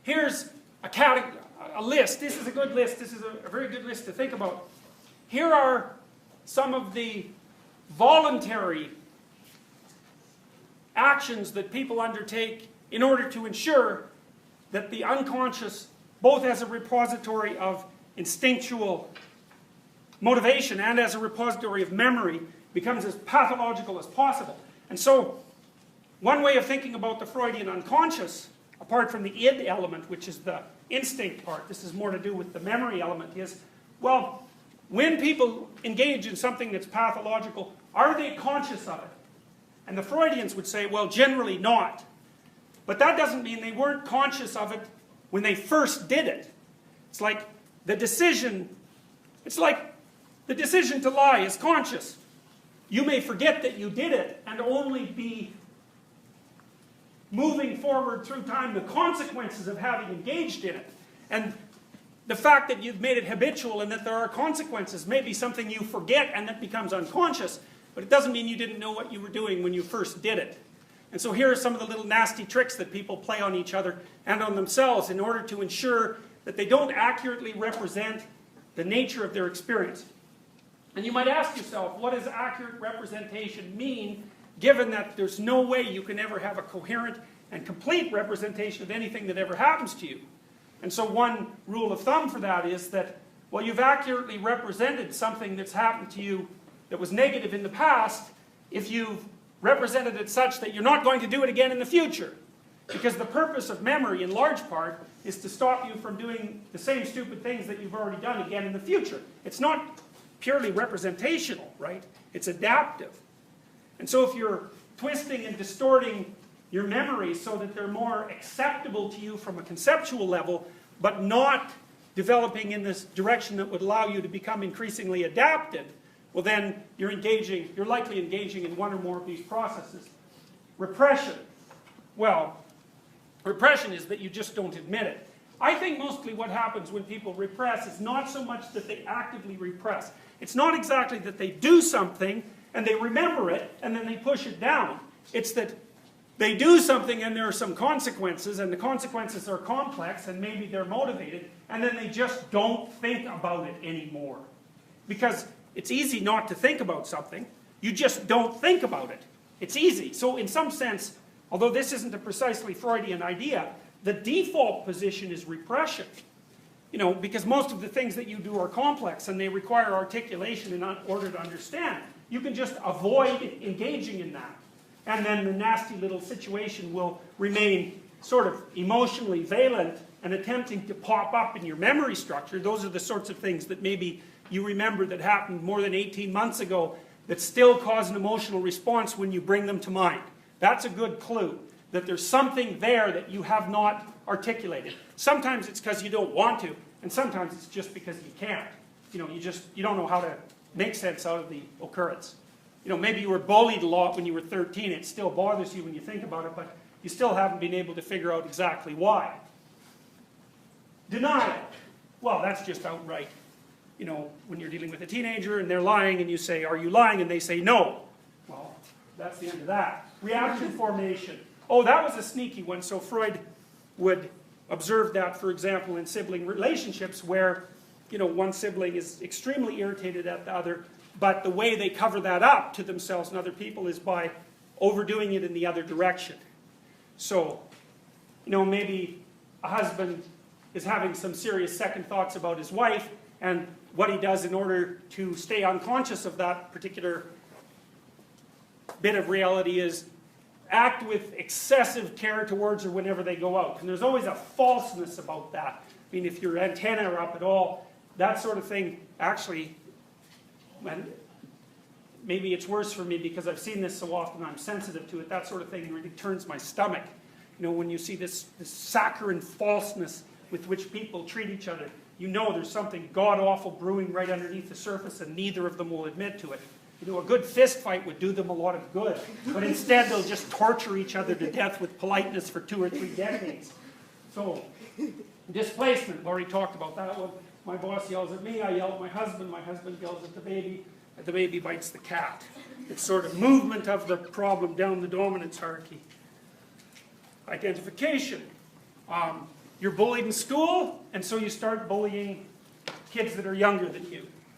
here's a list. This is a good list. This is a very good list to think about. Here are some of the voluntary actions that people undertake in order to ensure that the unconscious, both as a repository of instinctual motivation and as a repository of memory, becomes as pathological as possible. And so, one way of thinking about the Freudian unconscious, apart from the id element, which is the instinct part, this is more to do with the memory element, is, well, when people engage in something that's pathological, are they conscious of it? And the Freudians would say, well, generally not. But that doesn't mean they weren't conscious of it when they first did it. It's like the decision to lie is conscious. You may forget that you did it and only be moving forward through time the consequences of having engaged in it. And the fact that you've made it habitual and that there are consequences may be something you forget and that becomes unconscious, but it doesn't mean you didn't know what you were doing when you first did it. And so here are some of the little nasty tricks that people play on each other and on themselves in order to ensure that they don't accurately represent the nature of their experience. And you might ask yourself, what does accurate representation mean, given that there's no way you can ever have a coherent and complete representation of anything that ever happens to you? And so one rule of thumb for that is that, well, you've accurately represented something that's happened to you that was negative in the past if you've represented it such that you're not going to do it again in the future. Because the purpose of memory, in large part, is to stop you from doing the same stupid things that you've already done again in the future. It's not purely representational, right? It's adaptive. And so if you're twisting and distorting your memories so that they're more acceptable to you from a conceptual level, but not developing in this direction that would allow you to become increasingly adapted, well then you're likely engaging in one or more of these processes. Repression. Well, repression is that you just don't admit it. I think mostly what happens when people repress is not so much that they actively repress. It's not exactly that they do something and they remember it and then they push it down. It's that they do something and there are some consequences, and the consequences are complex and maybe they're motivated, and then they just don't think about it anymore. Because it's easy not to think about something. You just don't think about it. It's easy. So in some sense, although this isn't a precisely Freudian idea, the default position is repression. You know, because most of the things that you do are complex and they require articulation in order to understand. You can just avoid engaging in that. And then the nasty little situation will remain sort of emotionally valent and attempting to pop up in your memory structure. Those are the sorts of things that maybe you remember that happened more than 18 months ago that still cause an emotional response when you bring them to mind. That's a good clue, that there's something there that you have not articulated. Sometimes it's because you don't want to, and sometimes it's just because you can't. You know, you don't know how to make sense out of the occurrence. You know, maybe you were bullied a lot when you were 13. It still bothers you when you think about it, but you still haven't been able to figure out exactly why. Denial. Well, that's just outright. You know, when you're dealing with a teenager and they're lying and you say, "Are you lying?" and they say, "No." Well, that's the end of that. Reaction formation. Oh, that was a sneaky one. So Freud would observe that, for example, in sibling relationships where, you know, one sibling is extremely irritated at the other, but the way they cover that up to themselves and other people is by overdoing it in the other direction. So, you know, maybe a husband is having some serious second thoughts about his wife, and what he does in order to stay unconscious of that particular bit of reality is act with excessive care towards her whenever they go out. And there's always a falseness about that. I mean, if your antennae are up at all, that sort of thing actually, and maybe it's worse for me because I've seen this so often, I'm sensitive to it, that sort of thing really turns my stomach. You know, when you see this saccharine falseness with which people treat each other, you know there's something god-awful brewing right underneath the surface and neither of them will admit to it. You know, a good fist fight would do them a lot of good, but instead they'll just torture each other to death with politeness for 2 or 3 decades. So, displacement, Laurie talked about that one. My boss yells at me, I yell at my husband yells at the baby bites the cat. It's sort of movement of the problem down the dominance hierarchy. Identification. You're bullied in school, and so you start bullying kids that are younger than you.